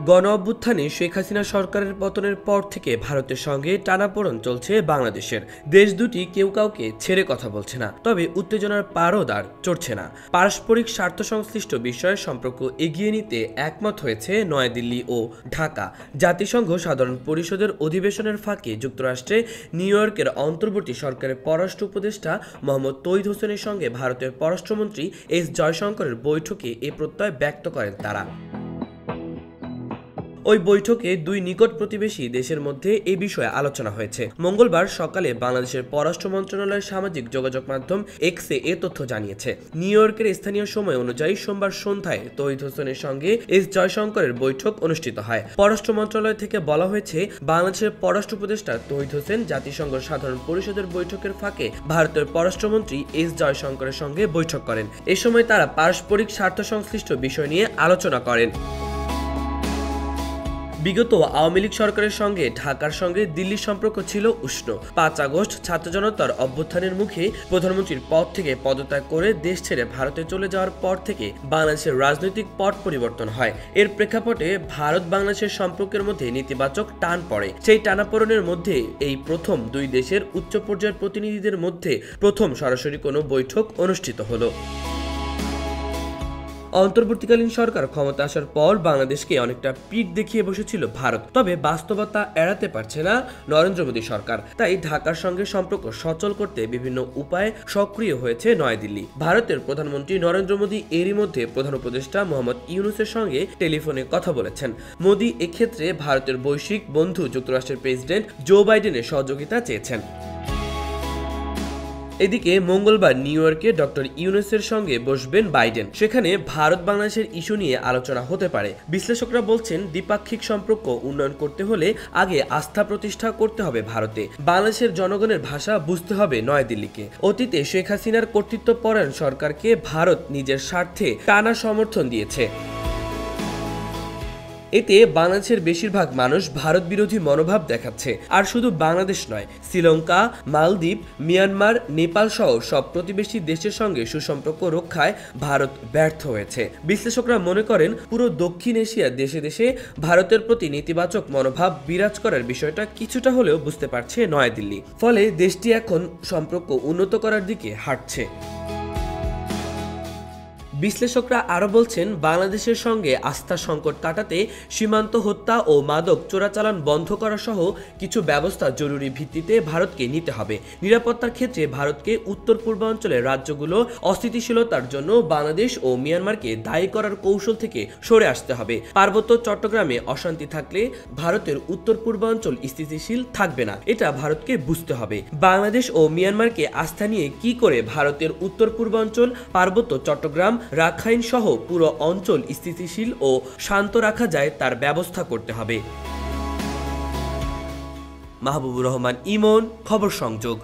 গণ অভ্যুত্থানে শেখ হাসিনা সরকারের পতনের পর থেকে ভারতের সঙ্গে টানাপোড়েন চলছে বাংলাদেশের। দেশ দুটি কেউ কাউকে ছেড়ে কথা বলছে না, তবে উত্তেজনার পারদ চড়ছে না। পারস্পরিক স্বার্থ সংশ্লিষ্ট বিষয়ে সম্পর্ক এগিয়ে নিতে একমত হয়েছে নয়াদিল্লি ও ঢাকা। জাতিসংঘ সাধারণ পরিষদের অধিবেশনের ফাঁকে যুক্তরাষ্ট্রে নিউ ইয়র্কের অন্তর্বর্তী সরকারের পররাষ্ট্র উপদেষ্টা মোহাম্মদ তৌহিদ হোসেনের সঙ্গে ভারতের পররাষ্ট্রমন্ত্রী এস জয়শঙ্করের বৈঠকে এ প্রত্যয় ব্যক্ত করেন তারা। ওই বৈঠকে দুই নিকট প্রতিবেশী দেশের মধ্যে এই বিষয়ে আলোচনা হয়েছে। মঙ্গলবার সকালে বাংলাদেশের পররাষ্ট্র মন্ত্রণালয়ের সামাজিক যোগাযোগ মাধ্যম এক্সে এ তথ্য জানিয়েছে। নিউ ইয়র্কের স্থানীয় সময় অনুযায়ী সোমবার সন্ধ্যায় তৌহিদ হোসেনের সঙ্গে এস জয়শঙ্করের বৈঠক অনুষ্ঠিত হয়। পররাষ্ট্র মন্ত্রণালয় থেকে বলা হয়েছে, বাংলাদেশের পররাষ্ট্র উপদেষ্টা তৌহিদ হোসেন জাতিসংঘ সাধারণ পরিষদের বৈঠকের ফাঁকে ভারতের পররাষ্ট্রমন্ত্রী এস জয়শঙ্করের সঙ্গে বৈঠক করেন। এ সময় তারা পারস্পরিক স্বার্থ সংশ্লিষ্ট বিষয় নিয়ে আলোচনা করেন। বিগত আওয়ামী লীগ সরকারের সঙ্গে ঢাকার সঙ্গে দিল্লির সম্পর্ক ছিল উষ্ণ। 5 আগস্ট ছাত্র জনতার অভ্যুত্থানের মুখে প্রধানমন্ত্রীর পদ থেকে পদত্যাগ করে দেশ ছেড়ে ভারতে চলে যাওয়ার পর থেকে বাংলাদেশের রাজনৈতিক পট পরিবর্তন হয়। এর প্রেক্ষাপটে ভারত বাংলাদেশের সম্পর্কের মধ্যে নেতিবাচক টান পড়ে। সেই টানাপোড়েনের মধ্যে এই প্রথম দুই দেশের উচ্চ পর্যায়ের প্রতিনিধিদের মধ্যে প্রথম সরাসরি কোনো বৈঠক অনুষ্ঠিত হলো। অন্তর্বর্তীকালীন সরকার ক্ষমতা আসার পর বাংলাদেশকে অনেকটা পিঠ দেখিয়ে বসেছিল ভারত, তবে বাস্তবতা এড়াতে পারছে না নরেন্দ্র মোদী সরকার। তাই ঢাকার সঙ্গে সম্পর্ক সচল করতে বিভিন্ন উপায়ে সক্রিয় হয়েছে নয়াদিল্লি। ভারতের প্রধানমন্ত্রী নরেন্দ্র মোদী এরই মধ্যে প্রধান উপদেষ্টা মোহাম্মদ ইউনূসের সঙ্গে টেলিফোনে কথা বলেছেন। মোদী এক্ষেত্রে ভারতের বৈশ্বিক বন্ধু যুক্তরাষ্ট্রের প্রেসিডেন্ট জো বাইডেনের সহযোগিতা চেয়েছেন। এদিকে মঙ্গলবার নিউ ইয়র্কে ডক্টর ইউনূসের সঙ্গে বসবেন বাইডেন। সেখানে ভারত বাংলাদেশের ইস্যু নিয়ে আলোচনা হতে পারে। বিশ্লেষকরা বলছেন, দ্বিপাক্ষিক সম্পর্ক উন্নয়ন করতে হলে আগে আস্থা প্রতিষ্ঠা করতে হবে ভারতে। বাংলাদেশের জনগণের ভাষা বুঝতে হবে নয়াদিল্লিকে। অতীতে শেখ হাসিনার কর্তৃত্বপরায়ণ সরকারকে ভারত নিজের স্বার্থে টানা সমর্থন দিয়েছে। এতে বাংলাদেশের বেশিরভাগ মানুষ ভারত বিরোধী মনোভাব দেখাচ্ছে। আর শুধু বাংলাদেশ নয়, শ্রীলঙ্কা, মালদ্বীপ, মিয়ানমার, নেপাল সহ সব প্রতিবেশী দেশের সঙ্গে সুসম্পর্ক রক্ষায় ভারত ব্যর্থ হয়েছে। বিশ্লেষকরা মনে করেন, পুরো দক্ষিণ এশিয়ার দেশে দেশে ভারতের প্রতি নেতিবাচক মনোভাব বিরাজ করার বিষয়টা কিছুটা হলেও বুঝতে পারছে নয়াদিল্লি। ফলে দেশটি এখন সম্পর্ক উন্নত করার দিকে হাঁটছে। বিশ্লেষকরা আরও বলছেন, বাংলাদেশের সঙ্গে আস্থা সংকট কাটাতে সীমান্ত হত্যা ও মাদক চোরাচালান বন্ধ করা সহ কিছু ব্যবস্থা জরুরি ভিত্তিতে ভারতকে নিতে হবে। নিরাপত্তার ক্ষেত্রে ভারতকে উত্তর পূর্বাঞ্চলের রাজ্যগুলো অস্থিতিশীলতার জন্য বাংলাদেশ ও মিয়ানমারকে দায়ী করার কৌশল থেকে সরে আসতে হবে। পার্বত্য চট্টগ্রামে অশান্তি থাকলে ভারতের উত্তর পূর্বাঞ্চল স্থিতিশীল থাকবে না, এটা ভারতকে বুঝতে হবে। বাংলাদেশ ও মিয়ানমারকে আস্থা নিয়ে কি করে ভারতের উত্তর পূর্বাঞ্চল, পার্বত্য চট্টগ্রাম, রাখাইন সহ পুরো অঞ্চল স্থিতিশীল ও শান্ত রাখা যায় তার ব্যবস্থা করতে হবে। মাহবুবুর রহমান ইমন, খবর সংযোগ।